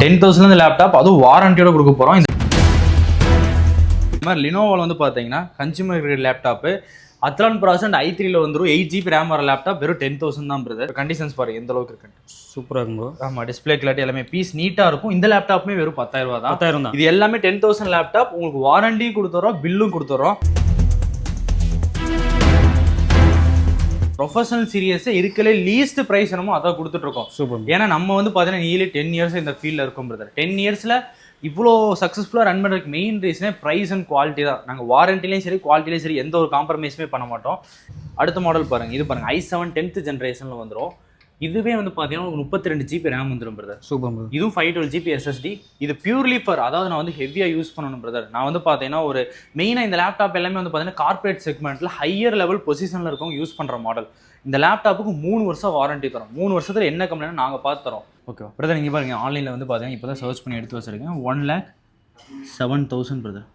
10,000 laptop அதுவும் வாரண்டியோட கொடுக்க போகிறோம். இந்த மாதிரி லினோவோவில் வந்து பார்த்தீங்கன்னா கன்சூமர் கிரேட் லேப்டாப்பு அத்லான் ப்ராசன்ட் i3ல வந்துடும். 8GB ரேம் வர லேப்டாப் வெறும் 10,000 தான் பிரதர். கண்டிஷன்ஸ் பாருங்க எந்த அளவுக்கு இருக்கு. சூப்பராக இருக்கும் ப்ரோ. ஆமாம், டிஸ்பிளே கிளாரிட்டி எல்லாமே பீஸ் நீட்டாக இருக்கும். இந்த லேப்டாப்புமே வெறும் 10,000 ரூபா தான். 10,000 தான். இது எல்லாமே 10,000 லேப்டாப். உங்களுக்கு வாரண்டி கொடுத்துறோம், பில்லும் கொடுத்துறோம். ப்ரொஃபஷனல் சீரியஸ் இருக்கலே லீஸ்ட் ப்ரைஸ் என்னமோ அதான் கொடுத்துட்ருக்கோம். சூப்பர். ஏன்னா நம்ம வந்து பார்த்தீங்கன்னா நியர்லி 10 இயர்ஸ் இந்த ஃபீல்டில் இருக்கும் பிரதர். 10 இயர்ஸில் இவ்வளோ சக்ஸஸ்ஃபுல்லாக ரன் பண்ணுறதுக்கு மெயின் ரீசனே ப்ரைஸ் அண்ட் குவாலிட்டி தான். நாங்கள் வாரண்டிலையும் சரி குவாலிட்டிலையும் சரி எந்த ஒரு காம்ப்ரமைஸுமே பண்ண மாட்டோம். அடுத்த மாடல் பாருங்கள், இது பாருங்கள் i7 10th ஜென்ரேஷனில் வந்துடும். இதுவே வந்து பார்த்தீங்கன்னா உங்களுக்கு 32GB ரேம் வந்துடும் பிரதர். சூப்பர். இதுவும் 512GB SSD. இது பியூர்லி ஃபார், அதாவது நான் வந்து ஹெவியாக யூஸ் பண்ணணும் பிரதர். நான் வந்து பார்த்தீங்கன்னா ஒரு மெயினாக இந்த லேப்டாப் எல்லாமே வந்து பார்த்தீங்கன்னா கார்பரேட் செக்மெண்ட்டில் ஹையர் லெவல் பொசிஷனில் இருக்கவங்க யூஸ் பண்ணுற மாடல். இந்த லேப்டாப்புக்கு 3 வருஷம் வாரண்டி தரோம். 3 வருஷத்தில் என்ன கம்ப்ளைண்ட் நாங்கள் பார்த்து தரோம். ஓகே பிரதர், நீங்கள் பாருங்கள் ஆன்லைனில் வந்து பார்த்தீங்கன்னா இப்போ தான் சர்ச் பண்ணி எடுத்து வச்சிருக்கேன். 1,07,000 பிரதர்.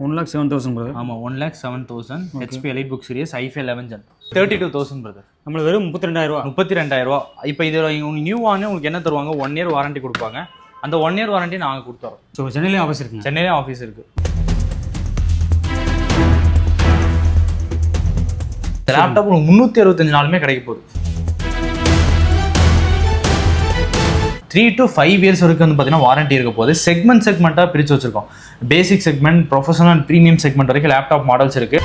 1,07,000 பிரதர். ஆமாம், 1,07,000 HP elite book series i5 11 Gen 32,000 brother. நம்மளுக்கு வெறும் 32,000 ரூபா. 32,000 இப்போ இது நியூ ஆனே உங்களுக்கு என்ன தருவாங்க, 1 இயர் வாரண்டி கொடுப்பாங்க. அந்த 1 இயர் வாரண்டி நாங்கள் கொடுத்துறோம். ஸோ சென்னையிலேயும் ஆஃபீஸ் இருக்குங்க. சென்னையிலேயும் ஆஃபீஸ் இருக்குது. இந்த லேப்டாப் உங்களுக்கு 365 நாளுமே கிடைக்க போகுது. 3 to 5 இயர்ஸ் வரைக்கும் வந்து பார்த்தீங்கன்னா வாரண்டி இருக்க போது. செக்மெண்ட்டாக பிரித்து வச்சிருக்கோம். Basic segment, professional and premium segment வரைக்கும் லேப்டாப் மாடல்ஸ் இருக்கு.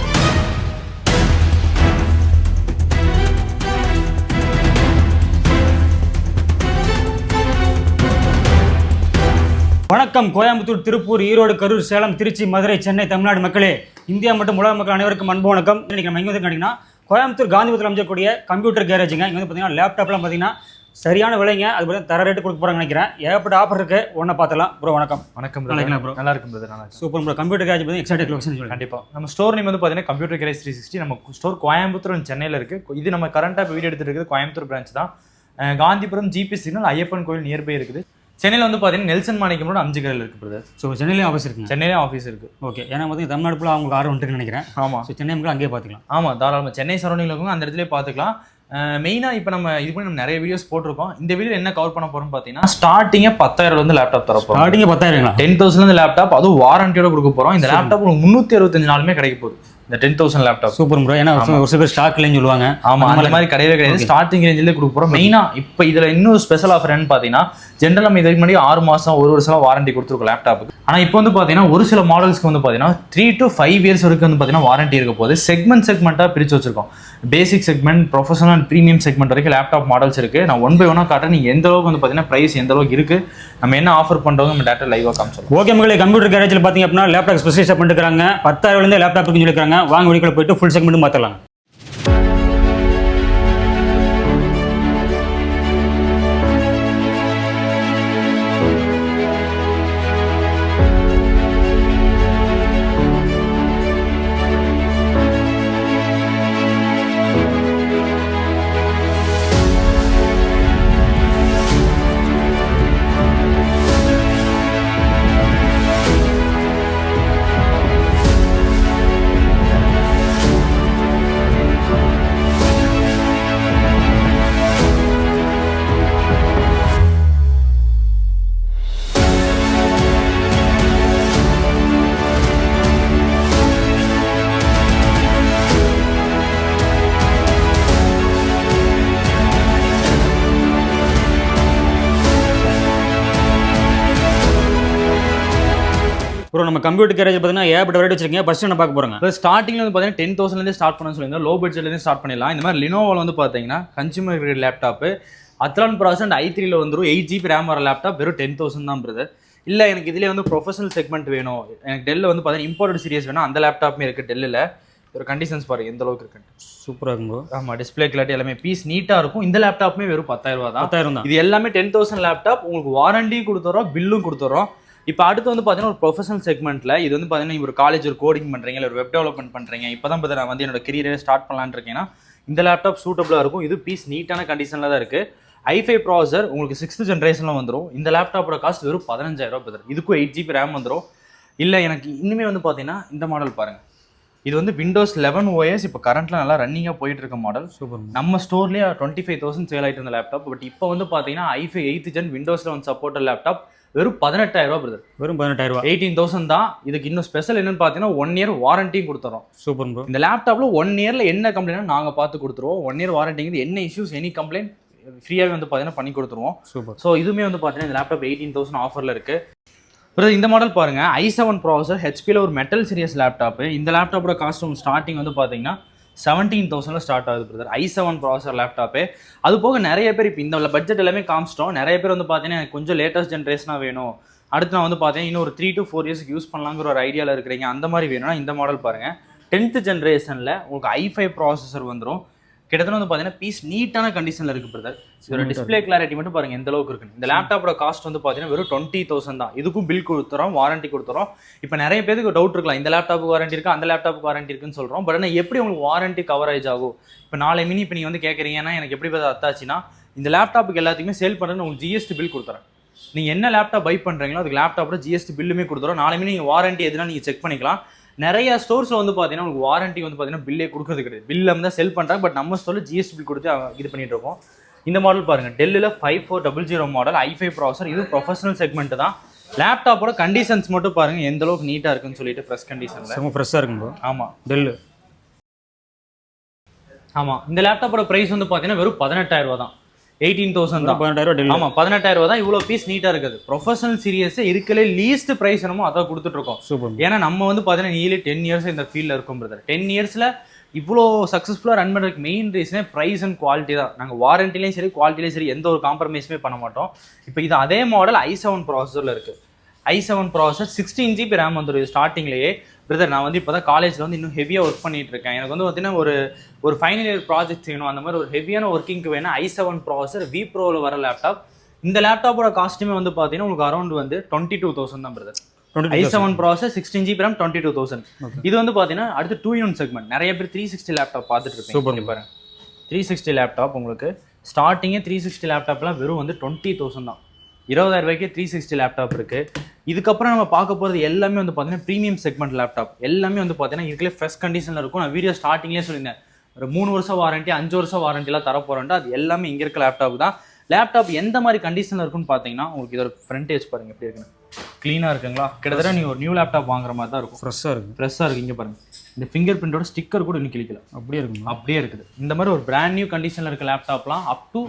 வணக்கம் கோயம்புத்தூர், திருப்பூர், ஈரோடு, கரூர், சேலம், திருச்சி, மதுரை, சென்னை, தமிழ்நாடு மக்களே, இந்தியா மற்றும் உலக மக்கள் அனைவருக்கும் அன்பு வணக்கம். இன்னைக்கு நம்ம எங்கே வந்து கேட்டிங்கன்னா கோயம்புத்தூர் காந்திபுரத்தில் அமைச்சக்கூடிய கம்ப்யூட்டர் கேரேஜுங்க. இங்கே வந்து பார்த்தீங்கன்னா லேப்டாப்லாம் பார்த்தீங்கன்னா சரியான விலைங்க. அது பார்த்தீங்கன்னா தர ரேட்டு கொடுக்க போகிறாங்க நினைக்கிறேன். ஏகப்பட்ட ஆஃபர் இருக்குது. ஒன்றை பார்த்துலாம் ப்ரோ. வணக்கம். வணக்கம். ப்ரோ. நல்லா இருக்கும் பிரதர். நல்லா சூப்பர் ப்ரோ. கம்ப்யூட்டர் கேரேஜ் பார்த்தீங்கன்னா எக்ஸாக்ட் லொகேஷன் சொல்லுங்கள். கண்டிப்பாக நம்ம ஸ்டோர் நேம் வந்து பார்த்தீங்கன்னா கம்ப்யூட்டர் கேரேஜ் 360. நம்ம ஸ்டோர் கோயம்புத்தூர் அண்ட் சென்னையில் இருக்குது. இது நம்ம கரண்ட்டாக இப்போ வீடியோ எடுத்துகிட்டு இருக்குது கோயம்புத்தூர் பிரான்ச் தான். காந்திபுரம் ஜிபி சிக்னல் ஐயப்பன் கோயில் நியர்பை இருக்குது. சென்னையில் வந்து பார்த்தீங்கன்னா நெல்சன் மாணிக்கமோட 5 கடையில் இருக்குது பிரதர். ஸோ சென்னையிலேயும் ஆஃபீஸ் இருக்குது. சென்னையிலேயும் ஆஃபீஸ் இருக்குது. ஓகே. ஏன்னா பார்த்தீங்கன்னா தமிழ்நாடு ஃபுல்லாக அவங்களுக்கு ஆர்வம் இருக்குன்னு நினைக்கிறேன். ஆமாம். ஸோ சென்னை மக்கள் அங்கேயே பார்த்துக்கலாம். ஆமாம், தாராளமாக சென்னை சரௌண்டிங்கில் இருக்கவங்க அந்த இடத்துலேயே பார்த்துக்கலாம். மெயினாக இப்போ நம்ம இது பண்ணி நம்ம நிறைய வீடியோஸ் போட்டிருக்கோம். இந்த வீடியோ என்ன கவர் பண்ண போகிறோம்னு பார்த்தீங்கன்னா ஸ்டார்டிங்கே 10,000 லேப்டாப் தரப்போம். ஸ்டார்டிங்கே 10,000. 10,000 லேப்டாப் அதுவும் வாரண்டியோட கொடுக்க போகிறோம். இந்த லேப்டாப் 365 நாளுமே கிடைக்க போகுது. இந்த 10,000 லேப்டாப் சூப்பர் ப்ரோ. ஏன்னா ஒரு சில பேர் ஸ்டாக் இல்லைன்னு சொல்லுவாங்க. ஆமாம், அந்த மாதிரி கிடையவே கிடையாது. ஸ்டார்டிங் ரேஞ்சிலே கொடுக்க போகிறோம். மெயினாக இப்போ இதில் இன்னும் ஸ்பெஷல் ஆஃபர் என்னன்னு பார்த்தீங்கன்னா ஜென்ரல் நம்ம இதுக்கு முன்னாடி 6 மாதம் 1 வருஷம் வாரண்டி கொடுத்துருக்கோம் லேப்டாப்புக்கு. ஆனால் இப்போ வந்து பார்த்தீங்கன்னா ஒரு சில மாடல்ஸ்க்கு வந்து பார்த்தீங்கன்னா 3 to 5 இயர்ஸ் வரைக்கும் வந்து பார்த்தீங்கன்னா வாரண்டி இருக்க போது. செக்மெண்ட்டாக பிரித்து வச்சிருக்கோம். Basic segment, professional and premium segment வரைக்கும் லேப்டாப் மாடல்ஸ் இருக்குது. நான் 1 by 1 காட்டுறேன். நீங்கள் எந்த அளவுக்கு வந்து பார்த்தீங்கன்னா ப்ரைஸ் எந்த அளவுக்கு இருக்குது, நம்ம என்ன ஆஃபர் பண்ணுறோம் நம்ம டேட்டா லைவாக காமிச்சோம். ஓகே மக்களே, கம்ப்யூட்டர் கேரேஜில் பார்த்தீங்க அப்படின்னா லேப்டாப் ஸ்பெஷலிஸ்ட் பண்ணிருக்காங்க. 10,000 லேப்டாப் இருக்குன்னு சொல்லியிருக்காங்க. வாங்க வீடியோக்குள்ள போயிட்டு ஃபுல் செக்மெண்ட்டும் பார்த்துலாம். ப்ரோ, நம்ம கம்ப்யூட்டர் கேரேஜ் பார்த்தீங்கன்னா ஏகப்பட்ட வெரைட்டி வச்சிருக்கீங்க. ஃபர்ஸ்ட் என்ன பார்க்க போகிறோங்க? இப்போ ஸ்டார்டிங்கில் வந்து பார்த்தீங்கன்னா 10,000 ஸ்டார்ட் பண்ண சொல்லியிருந்தோம். லோ பட்ஜெட்லேருந்து ஸ்டார்ட் பண்ணிடலாம். இந்த மாதிரி லினோவில் வந்து பார்த்தீங்கன்னா கன்சூமர் கிரேட் லேப்டாப்பு அத்லான் ப்ராசன்ட் i3ல வந்துடும். 8GB ரேம் வர லேப்டாப் வெறும் 10,000 தான் பிரதர். இல்லை எனக்கு இதிலே வந்து ப்ரொஃபஷனல் செக்மெண்ட் வேணும், எனக்கு டெல்லில் வந்து பார்த்தீங்கன்னா இம்போர்ட்டட் சீரியஸ் வேணும், அந்த லேப்டாப்புமே இருக்குது டெல்லில். ஒரு கண்டிஷன்ஸ் பாருங்கள் எந்த அளவுக்கு இருக்குன்ட்டு. சூப்பராக இருக்கும் ப்ரோ. ஆமாம், டிஸ்பிளே கிளாரிட்டி எல்லாமே பீஸ் நீட்டாக இருக்கும். இந்த லேப்டாப்புமே வெறும் 10,000 ரூபா தான். 10,000 தான். இது எல்லாமே 10,000 லேப்டாப். உங்களுக்கு வாரண்டி கொடுத்துறோம், பில்லும் கொடுத்துறோம். இப்போ அடுத்து வந்து பார்த்தீங்கன்னா ஒரு ப்ரொஃபஷனல் செக்மெண்ட்டில் இது வந்து பார்த்தீங்கன்னா ஒரு காலேஜ் ஒரு கோடிங் பண்ணுறீங்க, இல்லை ஒரு வெப் டெவலப்மெண்ட் பண்ணுறீங்க, இப்போ தான் நான் வந்து என்னோட கரியரே ஸ்டார்ட் பண்ணலான்னு இருக்கேன்னா இந்த லேப்டாப் சூட்டபுளாக இருக்கும். இது பீஸ் நீட்டான கண்டிஷனில் தான் இருக்குது. i5 ப்ராசர் உங்களுக்கு 6th ஜென்ரேஷனில் வந்துடும். இந்த லேப்டாப்போட காஸ்ட் வெறும் 15,000 ரூபா பிரதர். இதுக்கும் 8GB ரேம் வந்துடும். இல்லை எனக்கு இன்னுமே வந்து பார்த்தீங்கன்னா இந்த மாடல் பாருங்கள். இது வந்து Windows 11 OS இப்போ கரண்ட்டில் நல்லா ரன்னிங்காக போயிட்டு இருக்க மாடல். சூப்பர். நம்ம ஸ்டோர்லேயே 25,000 சேல் ஆகிட்டு இருந்த லேப்டாப். பட் இப்போ வந்து பார்த்தீங்கன்னா i5 8th Gen விண்டோஸில் வந்து சப்போர்ட் லேப்டாப் வெறும் 18,000 பிரதர். வெறும் 18,000. 18,000 தான். இதுக்கு இன்னும் ஸ்பெஷல் என்னன்னு பார்த்தீங்கன்னா 1 இயர் வாரண்டியும் கொடுத்துறோம். Super bro. இந்த லேப்டாப்ல 1 இயர்ல என்ன கம்ப்ளைண்ட் நாங்கள் பார்த்து கொடுத்துருவோம். 1 இயர் வாரண்டிங்கிறது என்ன இஷ்யூஸ் எனி கம்ப்ளைண்ட் ஃப்ரீயாகவே வந்து பார்த்தீங்கன்னா பண்ணி கொடுத்துருவோம். சூப்பர். ஸோ இதுவுமே வந்து பார்த்தீங்கன்னா இந்த லேப்டாப் 18,000 ஆஃபரில் இருக்கு. பிரதர் இந்த மாடல் பாருங்க, i7 ப்ராசஸர், ஹெச்பியில் ஒரு மெட்டல் சீரியஸ் லேப்டாப். இந்த லேப்டாப்போட காஸ்ட் ஸ்டார்டிங் வந்து பார்த்தீங்கன்னா 17,000 ஸ்டார்ட் ஆகுது பிரதர். i7 processor laptop. அது போக நிறைய பேர் இப்போ இந்த பட்ஜெட் எல்லாமே காமிச்சிட்டோம். நிறைய பேர் வந்து பார்த்தீங்கன்னா எனக்கு கொஞ்சம் லேட்டஸ்ட் ஜென்ரேஷனாக வேணும், அடுத்து நான் வந்து பார்த்தீங்கன்னா இன்னும் ஒரு 3 to 4 இயர்ஸ்க்கு யூஸ் பண்ணலாங்கிற ஒரு ஐடியாவில் இருக்கிறீங்க, அந்த மாதிரி வேணும்னா இந்த மாடல் பாருங்கள். 10th ஜென்ரேஷனில் உங்களுக்கு i5 ப்ராசஸர் வந்துடும். கிட்டத்தட்ட வந்து பார்த்தீங்கன்னா பீஸ் நீட்டான கண்டிஷனில் இருக்குது பிரதர். இதோட டிஸ்பிளே கிளாரிட்டி மட்டும் பாருங்கள் எந்த அளவுக்கு இருக்குன்னு. இந்த லேப்டாப்போட காஸ்ட் வந்து பார்த்தீங்கன்னா வெறும் 20,000 தான். இதுக்கும் பில் கொடுத்துறோம், வாரண்டி கொடுத்துறோம். இப்போ நிறைய பேருக்கு டவுட் இருக்கலாம், இந்த லேப்டாப்புக்கு வாரண்டி இருக்குது, அந்த லேப்டாப்புக்கு வாரண்டி இருக்குன்னு சொல்கிறோம். பட் ஆனால் எப்படி உங்களுக்கு வாரண்டி கவரேஜ் ஆகும்? இப்போ 4 மினி இப்போ நீங்கள் வந்து கேட்குறீங்கன்னா எனக்கு எப்படி பார்த்து அத்தாச்சுன்னா, இந்த லேப்டாப்புக்கு எல்லாத்துக்குமே சேல் பண்ணுறது உங்களுக்கு ஜிஎஸ்டி பில் கொடுத்துறேன். நீங்கள் என்ன லேப்டாப் பை பண்ணுறீங்களோ அதுக்கு லேப்டாப்போட ஜிஎஸ்டி பில்லுமே கொடுத்துறோம். 4 மினி நீங்கள் வாரண்டி எதுனா நீங்கள் செக் பண்ணிக்கலாம். நிறைய ஸ்டோர்ஸில் வந்து பார்த்தீங்கன்னா உங்களுக்கு வாரண்டி வந்து பார்த்தீங்கன்னா பில்லே கொடுக்குறது கிடையாது. பில்ல தான் செல் பண்ணுறாங்க, பட் நம்ம ஸ்டோரில் ஜிஎஸ்டி பில் கொடுத்து இது பண்ணிட்டு இருக்கோம். இந்த மாடல் பாருங்கள், டெல்லில் 5400 மாடல் i5 ப்ராசஸர். இது ப்ரொஃபஷனல் செக்மெண்ட் தான். லேப்டாப்போட கண்டிஷன்ஸ் மட்டும் பாருங்கள் எந்த அளவுக்கு நீட்டாக இருக்குன்னு சொல்லிட்டு ஃப்ரெஷ் கண்டிஷனில் ரொம்ப ஃப்ரெஷ்ஷாக இருக்கும் ப்ரோ. ஆமாம், டெல்லு. ஆமாம், இந்த லேப்டாப்போட ப்ரைஸ் வந்து பார்த்தீங்கன்னா வெறும் 18,000 தான். 18,000 தான். 18,000 டெல்லு. ஆமாம், 18,000 தான். இவ்வளோ பீஸ் நீட்டாக இருக்குது. ப்ரொஃபஷனல் சீரியஸே இருக்கலே லீஸ்ட் ப்ரைஸ் என்னமோ அதான் கொடுத்துட்ருக்கோம். சூப்பர். ஏன்னா நம்ம வந்து பார்த்தீங்கன்னா நீலி 10 இயர்ஸ் இந்த ஃபீல்டில் இருக்கும் பிரதர். 10 இயர்ஸில் இவ்வளோ சக்ஸஸ்ஃபுல்லாக ரன் பண்ணுறதுக்கு மெயின் ரீசனே ப்ரைஸ் அண்ட் குவாலிட்டி தான். நாங்கள் வாரண்டிலையும் சரி குவாலிட்டிலையும் சரி எந்த ஒரு காம்ப்ரமைஸுமே பண்ண மாட்டோம். இப்போ இது அதே மாடல் i7 ப்ராசஸரில் இருக்குது. i7 ப்ராசஸர் 16 GB ரேம் வந்துடும் ஸ்டார்டிங்லேயே. பிரதர் நான் வந்து இப்போ தான் காலேஜில் வந்து இன்னும் ஹெவியாக ஒர்க் பண்ணிட்டு இருக்கேன். எனக்கு வந்து பார்த்தீங்கன்னா ஒரு ஃபைனல் இயர் ப்ராஜெக்ட் செய்யணும், அந்த மாதிரி ஒரு ஹெவியான ஒர்க்கிங்க்கு வேணும் i7 ப்ராசஸர் V Proவில் வர லேப்டாப். இந்த லேப்டாப்போட காஸ்ட்டுமே வந்து பார்த்தீங்கன்னா உங்களுக்கு அரௌண்ட் வந்து 22,000 தான் brother. i7 processor 16 GB RAM 22,000. இது வந்து பார்த்தீங்கன்னா அடுத்து 2-in செக்மெண்ட். நிறைய பேர் 360 லேப்டாப் பார்த்துட்டு இருப்பீங்க. பாருங்க 360 லேப்டாப் உங்களுக்கு ஸ்டார்டிங்கே 360 லேப்டாப்லாம் வெறும் வந்து 20,000 தான். 20,000 ரூபாய்க்கு 360 லேப்டாப் இருக்குது. இதுக்கப்புறம் நம்ம பார்க்க போகிறது எல்லாமே வந்து பார்த்தீங்கன்னா ப்ரீமியம் செக்மெண்ட் லேப்டாப். எல்லாமே வந்து பார்த்தீங்கன்னா இதுக்குள்ளே ஃப்ரெஷ் கண்டிஷனில் இருக்கும். நான் வீடியோ ஸ்டார்டிங்லேயே சொல்லியிருந்தேன், ஒரு 3 வருஷம் வாரண்டி 5 வருஷம் வாரண்டிலாம் தரப்போகிறேன்ட்டு. அது எல்லாமே இங்கே இருக்க லேப்டாப் தான். லேப்டாப் எந்த மாதிரி கண்டிஷனில் இருக்குன்னு பார்த்தீங்கன்னா உங்களுக்கு இதோட ஃப்ரண்டேஜ் பாருங்கள் எப்படி இருக்குன்னு. க்ளீனாக இருக்குங்களா? கிட்டத்தட்ட நீங்கள் ஒரு நியூ லேப்டாப் வாங்குற மாதிரி தான் இருக்கும். ஃப்ரெஷ்ஷாக இருக்குது. ஃப்ரெஷ்ஷாக இருக்குது. இங்கே பாருங்கள், இந்த ஃபிங்கர் பிரிண்டோட ஸ்டிக்கர் கூட இன்னும் கிளிக்கல, அப்படியே இருக்குது. அப்படியே இருக்குது. இந்த மாதிரி ஒரு பிராண்ட் நியூ கண்டிஷனில் இருக்க லேப்டாப்லாம் அப் டு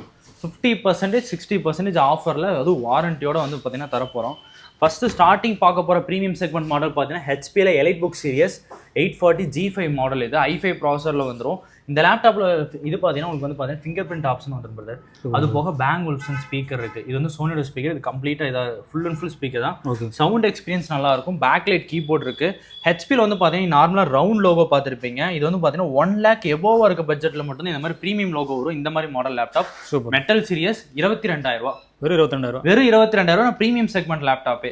50% 60% ஆஃபரில் அதுவும் வாரண்டியோட வந்து பார்த்தீங்கன்னா தரப்போகிறோம். ஃபஸ்ட்டு ஸ்டார்டிங் பார்க்க போகிற ப்ரீமியம் செக்மெண்ட் மாடல் பார்த்தீங்கன்னா ஹெச்பியில் elite book series 840 G5 model. இது i5 ப்ராசஸரில் வந்துடும். இந்த லேப்டாப்பில் இது பார்த்தீங்கன்னா உங்களுக்கு வந்து பார்த்தீங்கன்னா ஃபிங்கர் பிரிண்ட் ஆப்ஷன் வந்துருக்குது. அது போக பேங் ஒல்ஃப்சன் ஸ்பீக்கர் இருக்குது. இது வந்து சோனியோட ஸ்பீக்கர். இது கம்ப்ளீட்டாக இதாக ஃபுல் அண்ட் ஃபுல் ஸ்பீக்கர் தான். சவுண்ட் எக்ஸ்பீரியன்ஸ் நல்லாயிருக்கும். பேக்லைட் கீபோர்ட் இருக்குது. ஹெச்பியில் வந்து பார்த்தீங்கன்னா நார்மலாக ரவுண்ட் லோகோ பார்த்துருப்பீங்க. இது வந்து பார்த்தீங்கன்னா 1 lakh எபோவாக இருக்க பட்ஜெட்டில் மட்டும்தான் இந்த மாதிரி ப்ரீமியம் லோகோ வரும். இந்த மாதிரி மாடல் லேப்டாப் மெட்டல் சீரியஸ் 22,000. வெறும் 22,000. வெறும் 22,000 நான் ப்ரீமியம் செக்மெண்ட் லேப்டாப்பே.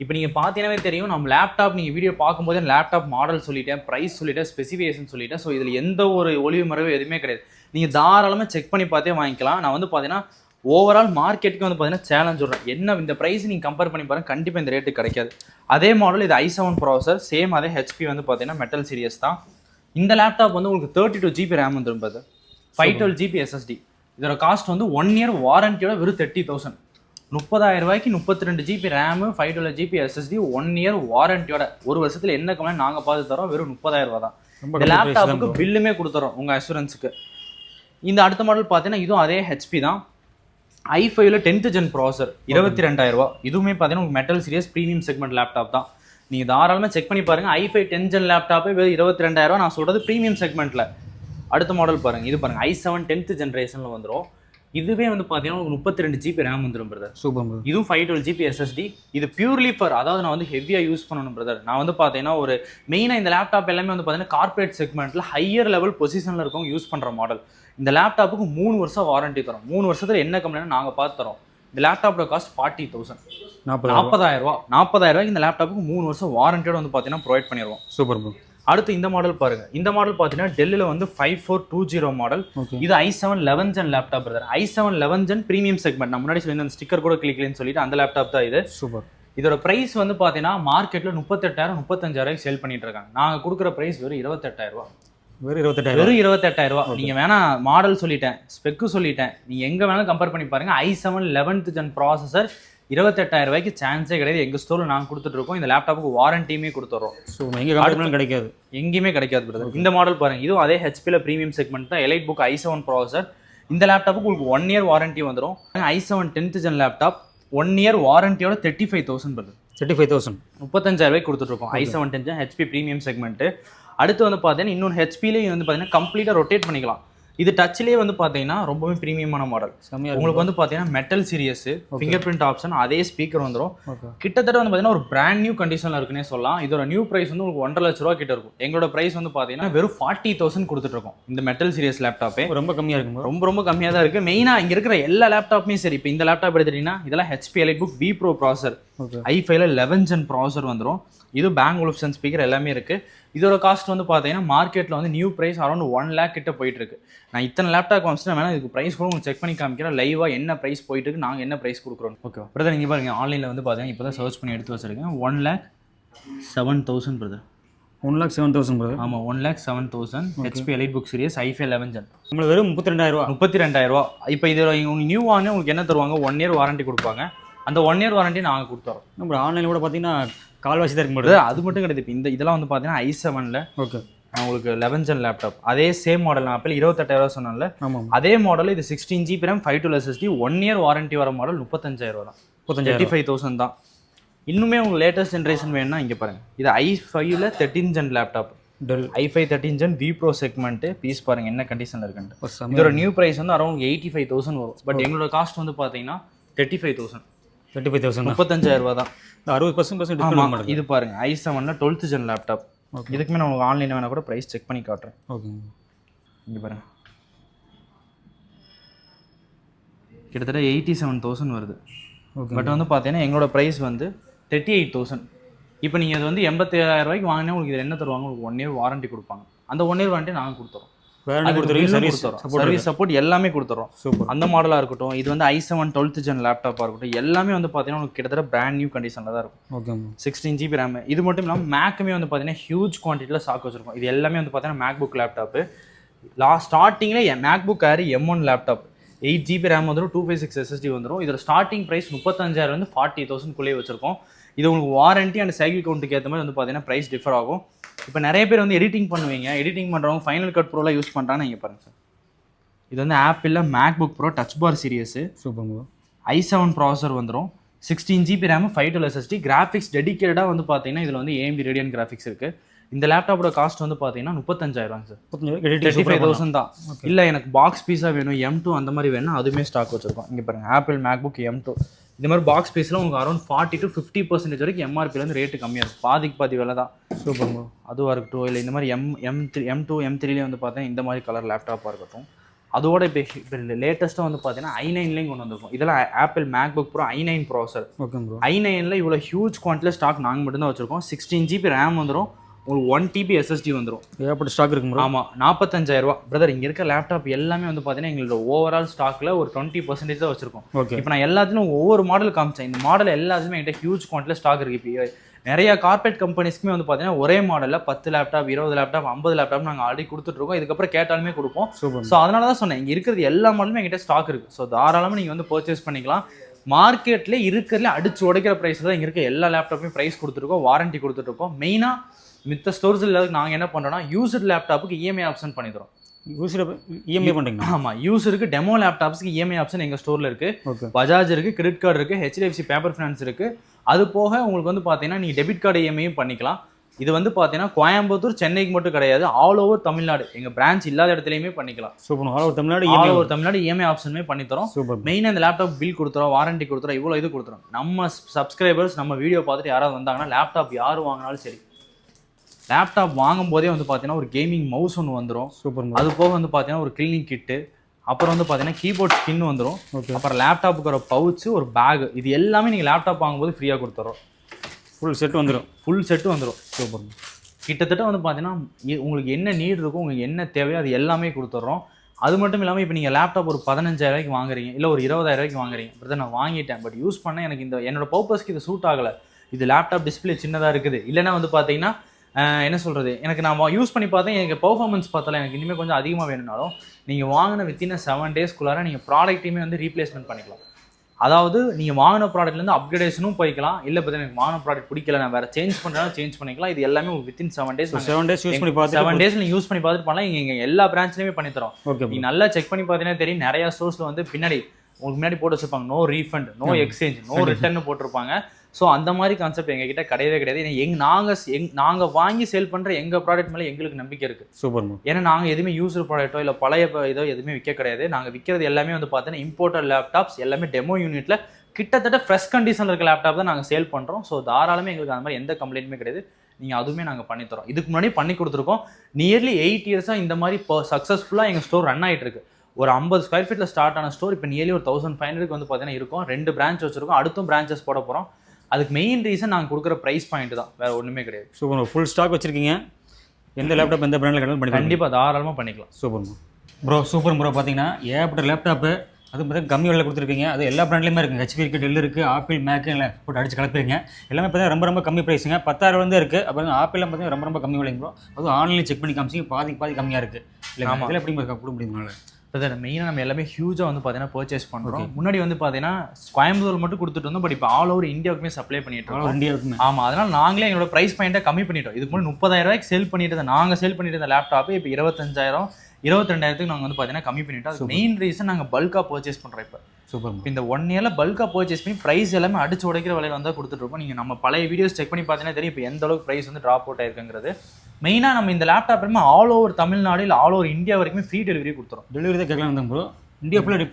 இப்போ நீங்கள் பார்த்தீங்கன்னாவே தெரியும், நம்ம லேப்டாப் நீங்கள் வீடியோ பார்க்கும்போது லேப்டாப் மாடல் சொல்லிட்டேன், ப்ரைஸ் சொல்லிட்டேன், ஸ்பெசிஃபிகேஷன் சொல்லிட்டேன். ஸோ இதில் எந்த ஒரு ஒளிவு மறைவு எதுவுமே கிடையாது. நீங்கள் தாராளமாக செக் பண்ணி பார்த்தே வாங்கிக்கலாம். நான் வந்து பார்த்தீங்கன்னா ஓவரால் மார்க்கெட்டுக்கு வந்து பார்த்தீங்கன்னா சேலஞ்ச் சொல்கிறேன். என்ன இந்த ப்ரைஸ் நீங்கள் கம்பேர் பண்ணி பாருங்கள், கண்டிப்பாக இந்த ரேட்டுக்கு கிடைக்காது. அதே மாடல் இது i7 ப்ராசஸர், சேம் அதே ஹெச்பி வந்து பார்த்தீங்கன்னா மெட்டல் சீரியஸ் தான். இந்த லேப்டாப் வந்து உங்களுக்கு 32 GB ரேம் வந்துடும் பார்த்து, 512 GB SSD. இதோட காஸ்ட் வந்து 1 இயர் வாரண்டியோட வெறும் 30,000. 30,000 ரூபாய்க்கு 32 GB RAM 512 GB SSD 1 year வாரண்டியோட. ஒரு வருஷத்தில் என்ன கம்ப்ளைண்ட் நாங்கள் பார்த்து தரோம், வெறும் 30,000 ரூபா தான். இந்த லேப்டாப்புக்கு பில்லுமே கொடுத்துறோம் உங்கள் அஷூரன்ஸுக்கு. இந்த அடுத்த மாடல் பார்த்தீங்கன்னா இதுவும் அதே ஹெச்பி தான். i5ல 10th gen ப்ராசஸர் 22,000 ரூபா. இதுவுமே பார்த்தீங்கன்னா உங்களுக்கு metal series premium segment laptop தான். நீங்கள் தாராளமாக செக் பண்ணி பாருங்கள். i5 10th gen லேப்டாப்பே வெறும் 22,000. நான் சொல்கிறது ப்ரீமியம் செக்மெண்ட்டில். அடுத்த மாடல் பாருங்கள், இது பாருங்கள் i7 10th ஜென்ரேஷனில் வந்துடும். இதுவே வந்து பார்த்தீங்கன்னா 32 GB ரேம் வந்துடும் பிரதர். சூப்பர். இதுவும் 512 GB SSD. இது பியூர்லி ஃபார், அதாவது நான் வந்து ஹெவியாக யூஸ் பண்ணணும் பிரதர். நான் வந்து பார்த்தீங்கன்னா ஒரு மெயினாக இந்த லேப்டாப் எல்லாமே வந்து பார்த்தீங்கன்னா கார்பரேட் செக்மெண்ட்டில் ஹையர் லெவல் பொசிஷனில் இருக்கவங்க யூஸ் பண்ணுற மாடல். இந்த லேப்டாப்புக்கு 3 வருஷம் வாரண்டி தரோம். 3 வருஷத்தில் என்ன கம்ப்ளைண்ட் நாங்கள் பார்த்து தரோம். இந்த லேப்டாப்போட காஸ்ட் 40,000. 40,000 ரூபா. 40,000 ரூபாய்க்கு இந்த லேப்டாப்புக்கு 3 வருஷம் வாரண்டியோட வந்து பார்த்தீங்கன்னா ப்ரொவைட் பண்ணிடுவோம். Super bro. அடுத்து இந்த மாடல் பாருங்க. இந்த மாடல் பார்த்தீங்கன்னா டெல்லியில் வந்து 5420 மாடல். இது i7 11th gen laptop brother. i7 11th gen premium segment. நான் முன்னாடி சொல்லி அந்த ஸ்டிக்கர் கூட கிளிக்லன்னு சொல்லிட்டு அந்த லேப்டாப் தான் இது. சூப்பர். இதோட பிரைஸ் வந்து பார்த்தீங்கன்னா மார்க்கெட்டில் 38,000 35,000 சேல் பண்ணிட்டு இருக்காங்க. நாங்கள் கொடுக்குற பிரைஸ் வெறும் 28,000 ரூபா. வெறும் 28,000 ரூபா. நீங்கள் வேணா மாடல் சொல்லிட்டேன், ஸ்பெக்கு சொல்லிட்டேன், நீங்கள் எங்கே வேணாலும் கம்பேர் பண்ணி பாருங்கள். i7 11th gen ப்ராசஸர் 28,000 ரூபாய்க்கு சான்ஸே கிடையாது. எங்கள் ஸ்டோரில் நாங்கள் கொடுத்துட்ருக்கோம். இந்த லேப்டாப்புக்கு வாரண்டியுமே கொடுத்துட்றோம். ஸோ எங்கே கம்பெனிலும் கிடைக்காது, எங்கேயுமே கிடைக்காது பிரதர். இந்த மாடல் பாருங்கள், இதுவும் அதே ஹெச்பியில் ப்ரீமியம் செக்மெண்ட் தான். Elite book i7 processor. இந்த லேப்டாப்புக்கு உங்களுக்கு 1 இயர் வாரண்ட்டி வந்துடும். i7 10th gen laptop 1 year வாரண்டியோட 35,000 பிரதர். 35,000 35,000 ரூபாய்க்கு கொடுத்துட்ருக்கோம். i7 10 gen HP premium segment. அடுத்து வந்து பார்த்தீங்கன்னா இன்னொன்று ஹெச்பிலேயே வந்து பார்த்தீங்கன்னா கம்ப்ளீட்டாக ரொட்டேட் பண்ணிக்கலாம். இது டச்லேயே வந்து பார்த்தீங்கன்னா ரொம்பவே ப்ரீமியமான மாடல். உங்களுக்கு வந்து பார்த்தீங்கன்னா metal series, fingerprint option, அதே ஸ்பீக்கர் வந்துடும். கிட்டத்தட்ட வந்து பார்த்தீங்கன்னா ஒரு பிராண்ட் நியூ கண்டிஷனில் இருக்குன்னே சொல்லலாம். இதோட நியூ ப்ரைஸ் வந்து உங்களுக்கு 1.5 லட்ச ரூபா கிட்ட இருக்கும். எங்களோட ப்ரைஸ் வந்து பார்த்தீங்கன்னா வெறும் 40,000 கொடுத்துட்ருக்கோம். இந்த மெட்டல் சீரியஸ் லேப்டாப்பே ரொம்ப கம்மியாக இருக்கும், ரொம்ப கம்மியாக தான் இருக்குது. மெயினாக இங்கே இருக்கிற எல்லா லேப்டாப்புமே சரி, இப்போ இந்த லேப்டாப் எடுத்துட்டீங்கன்னா இதெல்லாம் HP elite book V Pro ப்ராசர், i5ல 11 gen ப்ராசர் வந்துடும். இது பேங்க் ஒலிப்ஷன் ஸ்பீக்கர் எல்லாமே இருக்குது. இதோட காஸ்ட் வந்து பார்த்தீங்கன்னா மார்க்கெட்டில் வந்து நியூ ப்ரைஸ் அரௌண்ட் 1 lakh கிட்ட போயிட்டு இருக்கு. நான் இத்தனை லேப்டாப் வந்துச்சுன்னா வேணா இதுக்கு ப்ரைஸ் கூட உங்களுக்கு செக் பண்ணி காமிக்கிறேன். லைவாக என்ன ப்ரைஸ் போயிட்டு இருக்கு, நாங்கள் என்ன ப்ரைஸ் கொடுக்குறோம். ஓகே பிரதர், நீங்கள் பாருங்க ஆன்லைனில் வந்து பார்த்தீங்கன்னா இப்போ தான் சர்ச் பண்ணி எடுத்து வச்சிருக்கேன். 1,07,000 பிரதர். 1,07,000 பிரதர். ஆமாம், 1,07,000 HP elite book series i5 11 gen. உங்களுக்கு வெறும் 32,000 ரூபா. 32,000 ரூபா. இப்போ இதில் உங்களுக்கு நியூ வாங்க உங்களுக்கு என்ன தருவாங்க, 1 இயர் வாரண்டி கொடுப்பாங்க. அந்த 1 இயர் வாரண்டி நாங்கள் கொடுத்துறோம். நம்ம ஆன்லைனில் கூட பார்த்தீங்கன்னா கால்வாசி தான் இருக்க மாட்டேது. அது மட்டும் கிடையாது. இப்போ இதெல்லாம் வந்து பார்த்தீங்கன்னா i7ல ஓகே உங்களுக்கு 11 gen லேப்டாப், அதே சேம் மாடல். நான் அப்போ 28,000 ரூபா சொன்னால அதே மாடல். இது 16 GB RAM 512 SSD 1 year warranty வர மாடல் 35,000 ரூபா தான். 35,000 தான். இன்னுமே உங்களுக்கு லேட்டஸ்ட் ஜென்ரேஷன் வேணும்னா இங்கே பாருங்க, இது i5ல 13 gen laptop, Dell i5 13 gen V Pro segment. Piece பாருங்க என்ன கண்டிஷனில் இருக்குன்ட்டு. இதோட நியூ ப்ரைஸ் வந்து அரௌண்ட் 85,000 வரும். பட் எங்களோட காஸ்ட் வந்து பார்த்தீங்கன்னா 35,000. 35,000 ரூபா தான். 60% டிஸ்கவுண்ட். இது பாருங்க i7ல 12th gen லேப்டாப். இதுக்குமே நான் உங்களுக்கு ஆன்லைனில் வேணா கூட ப்ரைஸ் செக் பண்ணி காட்டுறேன். ஓகே, இங்கே பாருங்க, கிட்டத்தட்ட 87,000 வருது. பட் வந்து பார்த்தீங்கன்னா எங்களோட ப்ரைஸ் வந்து 38,000. இப்போ நீங்கள் இது வந்து 87,000 ரூபாய்க்கு வாங்கினா உங்களுக்கு இது என்ன தருவாங்க, உங்களுக்கு 1 இயர் வாரண்டி கொடுப்பாங்க. அந்த 1 இயர் வாரண்டி நாங்கள் கொடுத்துறோம். சர்வீஸ் சப்போர்ட் எல்லாமே கொடுத்துறோம். சூப்பர். அந்த மாடலாக இருக்கட்டும், இது வந்து i7 12th gen லேப்டாப்பாக இருக்கட்டும், எல்லாமே வந்து பார்த்தீங்கன்னா உங்களுக்கு கிட்டத்தட்ட பிராண்ட் நியூ கண்டிஷனில் தான் இருக்கும். Okay, 16 GB RAM. இது மட்டும் இல்லாமல் மேக்குமே வந்து பார்த்தீங்கன்னா ஹியூஜ் குவான்டிட்டியில் ஸ்டாக் வச்சிருக்கோம். இது எல்லாமே வந்து பார்த்தீங்கன்னா மேக்புக் லேப்டாப்பு. ஸ்டார்டிங்கில் MacBook Air M1 laptop 8 GB RAM வந்துடும், 256 SSD வந்துடும். இதோட ஸ்டார்டிங் ப்ரைஸ் 35,000 வந்து 40,000 வச்சிருக்கோம். இது உங்களுக்கு வாரண்டி அண்ட் சைக்கிள் கவுண்ட்டுக்கு ஏற்ற மாதிரி வந்து பார்த்தீங்கன்னா ப்ரைஸ் டிஃபர் ஆகும். இப்போ நிறைய பேர் வந்து எடிட்டிங் பண்ணுவீங்க, எடிட்டிங் பண்ணுறவங்க ஃபைனல் கட் ப்ரோலாம் யூஸ் பண்ணுறாங்க. இங்கே பாருங்கள் சார், இது வந்து ஆப்பிளில் மேக்புக் ப்ரோ டச் பார் சீரியஸு. சூப்பர். i7 ப்ராசர் வந்துடும், 16 GB RAM 512 SSD. கிராஃபிக்ஸ் டெடிக்கேட்டடாக வந்து பார்த்தீங்கன்னா இதில் வந்து AMD Radeon கிராஃபிக்ஸ் இருக்குது. இந்த லேப்டாப்போட காஸ்ட் வந்து பார்த்தீங்கன்னா 35,000 சார். 35,000 தான். இல்லை எனக்கு பாக்ஸ் பீஸாக வேணும், M2 அந்த மாதிரி வேணும், அதுவுமே ஸ்டாக் வச்சுருக்கோம். இங்கே பாருங்கள், ஆப்பிள் மேக்புக் M2 இந்த மாதிரி பாக்ஸ் பீஸில் உங்களுக்கு அரௌண்ட் 40 to 50% வரைக்கும் MRPலேருந்து ரேட்டு கம்மியாக இருக்கும். பாதி விலை தான். சூப்பர். அதுவாக இருக்கட்டும், இல்லை இந்த மாதிரி M2 M3லேயே வந்து பார்த்தீங்கன்னா இந்த மாதிரி கலர் லேப்டாப்பாக இருக்கட்டும். அதோட இப்போ இந்த லேட்டஸ்ட்டாக வந்து பார்த்தீங்கன்னா i9லேயும் கொண்டு வந்திருக்கும். இதெல்லாம் ஆப்பிள் மேக்புக் ப்ரோ i9 ப்ராசர். Okay bro. i9ல இவ்வளோ ஹியூஜ் குவான்டிட்டியில் ஸ்டாக் நாங்கள் மட்டும்தான் வச்சுருக்கோம். 16 GB RAM வந்துடும், உங்களுக்கு 1 TB SSD வந்துடும். ஏகப்பட்ட ஸ்டாக் இருக்கும். ஆமாம், 45,000 ரூபா. பிரதர், இங்கே இருக்க லேப்டாப் எல்லாமே வந்து பார்த்தீங்கன்னா எங்களோட ஓவரால் ஸ்டாக்கில் ஒரு 20% தான் வச்சிருக்கோம். ஓகே. இப்போ நான் எல்லாத்தையும் ஒவ்வொரு மாடல் காமிச்சேன். இந்த மாடல் எல்லாத்துமே என்கிட்ட ஹியூஜ் குவான்டிட்டியில் ஸ்டாக் இருக்குது. இப்போ நிறைய கார்பரேட் கம்பெனிஸ்க்குமே வந்து பார்த்தீங்கன்னா ஒரே மாடலில் 10 லேப்டாப் 20 லேப்டாப் 50 லேப்டாப் நாங்கள் ஆல்ரெடி கொடுத்துட்ருக்கோம். இதுக்கப்புறம் கேட்டாலுமே கொடுப்போம். ஸோ அதனால தான் சொன்னேன், இங்கே இருக்கிறது எல்லா மாடலுமே எங்கிட்ட ஸ்டாக் இருக்குது. ஸோ தாராளமாக நீங்கள் வந்து பர்ச்சேஸ் பண்ணிக்கலாம். மார்க்கெட்டில் இருக்கிறதுல அடிச்சு உடைக்கிற ப்ரைஸில் தான் இங்கே இருக்க எல்லா லேப்டாப்புமே ப்ரைஸ் கொடுத்துருக்கோம், வாரண்டி கொடுத்துட்ருக்கோம். மெயினாக மித்த ஸ்டோர்ஸ் இல்லாத நாங்கள் என்ன பண்ணுறோம்னா யூசர் லேப்டாப்புக்கு EMI ஆப்ஷன் பண்ணி தரோம். EMI பண்ணுறீங்க? ஆமாம், யூசருக்கு டெமோ லேப்டாப்ஸ்க்கு EMI ஆப்ஷன் எங்கள் ஸ்டோரில் இருக்குது. பஜாஜ் இருக்குது, கிரெடிட் கார்டு இருக்குது, HDFC பேப்பர் ஃபினான்ஸ் இருக்குது. அது போக உங்களுக்கு வந்து பார்த்தீங்கன்னா நீங்கள் டெபிட் கார்டு EMIயும் பண்ணிக்கலாம். இது வந்து பார்த்தீங்கன்னா கோயம்புத்தூர் சென்னைக்கு மட்டும் கிடையாது, ஆல் ஓவர் தமிழ்நாடு எங்கள் பிரான்ச் இல்லாத இடத்துலையுமே பண்ணிக்கலாம். Super. All over Tamil Nadu EMI ஆப்ஷனுமே பண்ணி தரோம். மெயினாக இந்த லேப்டாப் பில் கொடுத்துறோம், வாரண்டி கொடுத்துறோம், இவ்வளோ இது கொடுத்துறோம். நம்ம சப்ஸ்கிரைபர்ஸ் நம்ம வீடியோ பார்த்துட்டு யாராவது வந்தாங்கன்னா லேப்டாப் யார் வாங்கினாலும் சரி, லேப்டாப் வாங்கும் போதே வந்து பார்த்தீங்கன்னா ஒரு கேமிங் மவுஸ் ஒன்று வந்துடும். சூப்பர். அது போக வந்து பார்த்தீங்கன்னா ஒரு கிளீனிங் கிட்டு, அப்புறம் வந்து பார்த்தீங்கன்னா கீபோர்ட் ஸ்கின் வந்துடும். அப்புறம் லேப்டாப்புக்கு ஒரு பவுச்சு, ஒரு பேக், இது எல்லாமே நீங்கள் லேப்டாப் வாங்கும்போது ஃப்ரீயாக கொடுத்துறோம். ஃபுல் செட் வந்துடும். சூப்பர். கிட்டத்தட்ட வந்து பார்த்தீங்கன்னா உங்களுக்கு என்ன நீட் இருக்கோ, உங்களுக்கு என்ன தேவையோ அது எல்லாமே கொடுத்துட்றோம். அது மட்டும் இல்லாமல் இப்போ நீங்கள் லேப்டாப் ஒரு 15,000 ரூபாய்க்கு வாங்குறீங்க, இல்லை ஒரு 20,000 ரூபாய்க்கு வாங்குறீங்க. பிரதர் நான் வாங்கிட்டேன், பட் யூஸ் பண்ண எனக்கு என்னோட பர்பஸ்க்கு இது சூட் ஆகலை, இது லேப்டாப் டிஸ்பிளே சின்னதாக இருக்குது, இல்லைன்னா வந்து பார்த்தீங்கன்னா என்ன சொல்கிறது, எனக்கு நான் யூஸ் பண்ணி பார்த்தேன், எனக்கு பெர்ஃபார்மன்ஸ் பார்த்தால எனக்கு இனிமேல் கொஞ்சம் அதிகமாக வேணும்னாலும் நீங்கள் வாங்கின வித்தின் 7 days நீங்கள் ப்ராடக்ட்டையுமே வந்து ரீப்ளேஸ்மெண்ட் பண்ணிக்கலாம். அதாவது நீங்கள் வாங்கின ப்ராடக்ட்லேருந்து அப்கிரேடேஷனும் போய்க்கலாம், இல்லை பார்த்தீங்கன்னா எனக்கு வாங்கின ப்ராடக்ட் பிடிக்கல நான் வேறு சேஞ்ச் பண்ணுறேன் சேஞ்ச் பண்ணிக்கலாம். இது எல்லாமே வித்தின் 7 days 7 days யூஸ் பண்ணி பார்த்து 7 days யூஸ் பண்ணி பார்த்துட்டு பண்ணலாம். இங்கே எல்லா பிரான்ச்லையுமே பண்ணி தரோம். ஓகே, நீங்கள் நல்லா செக் பண்ணி பார்த்தீங்கன்னா தெரியும், நிறையா ஸ்டோர்ஸில் வந்து பின்னாடி உங்களுக்கு முன்னாடி போட்டு வச்சிருப்பாங்க no refund, no exchange, no return போட்டிருப்பாங்க. ஸோ அந்த மாதிரி கான்செப்ட் எங்ககிட்ட கிடையவே கிடையாது. நாங்கள் வாங்கி சேல் பண்ணுற எங்கள் ப்ராடக்ட் மேலே எங்களுக்கு நம்பிக்கை இருக்குது. சூப்பர். ஏன்னா நாங்கள் எதுவுமே யூஸர் ப்ராடக்ட்டோ இல்லை பழைய இதோ எதுவுமே விற்க கிடையாது. நாங்கள் விற்கிறது எல்லாமே வந்து பார்த்தீங்கன்னா இம்போர்ட்டட் லேப்டாப்ஸ், எல்லாமே டெமோ யூனிட்டில் கிட்டத்தட்ட ஃப்ரெஷ் கண்டிஷனில் இருக்க லேப்டாப் தான் நாங்கள் சேல் பண்ணுறோம். ஸோ தாராளமே எங்களுக்கு அந்த மாதிரி எந்த கம்ப்ளைண்ட்டுமே கிடையாது. நீங்கள் அதுவுமே நாங்கள் பண்ணித்தரோம். இதுக்கு முன்னாடி பண்ணி கொடுத்துருக்கோம். நியர்லி 8 years இந்த மாதிரி இப்போ சக்ஸஸ்ஃபுல்லாக எங்கள் ஸ்டோர் ரன் ஆகிட்டு இருக்கு. ஒரு 50 square feet ஸ்டார்ட் ஆன ஸ்டோர் இப்போ நியர்லி ஒரு 1500 வந்து பார்த்தீங்கன்னா இருக்கும். 2 பிரான்ச் வச்சிருக்கோம், அடுத்தும் பிரான்ச்சஸ் போட போகிறோம். அதுக்கு மெயின் ரீசன் நாங்கள் கொடுக்குற ப்ரைஸ் பாயிண்ட் தான், வேறு ஒன்றுமே கிடையாது. சூப்பர். ஃபுல் ஸ்டாக் வச்சிருக்கீங்க, எந்த லேப்டாப் எந்த பிராண்டில் கிடையாது பண்ணி கண்டிப்பாக தாராளமாக பண்ணிக்கலாம். Super bro. Super bro. பார்த்தீங்கன்னா ஏகப்பட்ட லேப்டாப்பு அது பார்த்தீங்கன்னா கம்மி விலையில் கொடுத்துருக்கீங்க. அது எல்லா பிராண்ட்லேயுமே இருக்குது. ஹெச்பி இருக்குது, டெல் இருக்குது, ஆப்பிள், மேக்கு எல்லாம் போட்டு அடிச்சு கலப்பிங்க. எல்லாமே பார்த்தீங்கன்னா ரொம்ப ரொம்ப கம்மி ப்ரைஸுங்க. 10,000 இருக்குது. அப்புறம் ஆப்பிள்லாம் பார்த்தீங்கன்னா ரொம்ப ரொம்ப கம்மி விலைங்க ப்ரோ. அதுவும் ஆன்லைனில் செக் பண்ணி காமிச்சிங்க, பாதி கம்மியாக இருக்குது. இல்லை அதில் எப்படி கொடுக்க முடியுங்களா? அதான் மெயினாக நம்ம எல்லாமே ஹியூஜாக வந்து பார்த்தீங்கன்னா பர்ச்சேஸ் பண்ணுறோம். முன்னாடி வந்து பார்த்தீங்கன்னா கோயம்புத்தூர் மட்டும் கொடுத்துட்டு வந்தோம். பட் இப்போ ஆல் ஓவர் இந்தியாவுக்குமே சப்ளை பண்ணிட்டு இருக்கோம். இந்தியாவுக்குமே. ஆமாம், அதனால் நாங்களே எங்களோட ப்ரைஸ் பாயிண்ட்டை கம்மி பண்ணிட்டோம். இதுக்கு முன்னாடி 30,000 சேல் பண்ணிட்டு இருந்தோம். நாங்கள் சேல் பண்ணிட்டு இருந்த லேப்டாப் இப்போ 25,000 22,000 நாங்கள் வந்து பார்த்தீங்கன்னா கம்மி பண்ணிட்டோம். அது மெயின் ரீசன் நாங்கள் பல்காக பர்ச்சேஸ் பண்ணுறோம். இப்போ சூப்பர். இந்த 1 yearல பல்காக பர்ச்சேஸ் பண்ணி ப்ரைஸ் எல்லாமே அடிச்சு உடைக்கிற விலையில் வந்து கொடுத்துட்ருக்கோம். நீங்கள் நம்ம பழைய வீடியோஸ் செக் பண்ணி பார்த்தீங்கன்னா தெரியும் இப்போ எந்த அளவுக்கு ப்ரைஸ் வந்து ட்ராப் அவுட் ஆயிருக்குங்கிறது. மெயினாக நம்ம இந்த லேப்டாப் ஆல் ஓவர் தமிழ்நாடு இல்லை ஆல் ஓவர் இந்தியா வரைக்குமே ஃப்ரீ டெலிவரி கொடுத்துரும். டெலிவரி தான் கேட்கலாம் தான் ப்ரோ. இந்தியா ஃபுல்லாக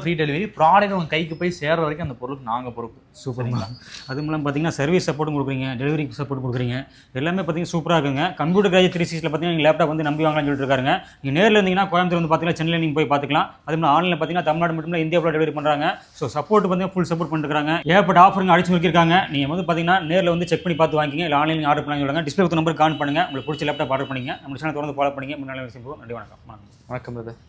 ஃப்ரீ டெலிவரி. ப்ராடக்ட் உங்கள் கைக்கு போய் சேர்ற வரைக்கும் அந்த பொருளுக்கு நாங்கள் பொறுப்பு. சூப்பருங்களா. அதுவும் இல்லாமல் பார்த்தீங்கன்னா சர்வீஸ் சப்போர்ட்டும் கொடுக்குறீங்க, டெலிவரி சப்போர்ட் கொடுக்குறீங்க. எல்லாமே பார்த்தீங்கன்னா சூப்பராக இருக்குங்க. கம்ப்யூட்டர் கிராஜ் 360 பார்த்தீங்கன்னா நீங்கள் லேப்டாப் வந்து நம்பி வாங்கலாம்னு சொல்லிட்டு இருக்காங்க. நீங்கள் நேரில் இருந்தீங்கன்னா கோயம்புத்தூர் வந்து பார்த்தீங்கன்னா சென்னையில் நீங்கள் போய் பார்த்துக்கலாம். அதுவும் ஆன்லைனில் பார்த்தீங்கன்னா தமிழ்நாடு மட்டும் இல்லை இந்தியா ஃபுல்லாக டெலிவரி பண்ணுறாங்க. ஸோ சப்போர்ட் பார்த்தீங்கன்னா ஃபுல் சப்போர்ட் பண்ணிருக்காங்க. ஏகப்பட்ட ஆஃபருங்க அடிச்சு வைக்கிறாங்க. நீங்கள் வந்து பார்த்தீங்கன்னா நேரில் வந்து செக் பண்ணி பார்த்து வாங்கிங்க, இல்லை ஆன்லைனில் ஆர்டர் பண்ணி சொல்லுங்கள். டிஸ்பிளே நம்பர் கான் பண்ணுங்கள். உங்களுக்கு பிடிச்ச லேப்டாப் ஆர்டர் பண்ணிங்க. நம்ம சேனல் தொடர்ந்து ஃபாலோ பண்ணிங்க. முன்னாடி நன்றி வணக்கம். வணக்கம் பிரதர்.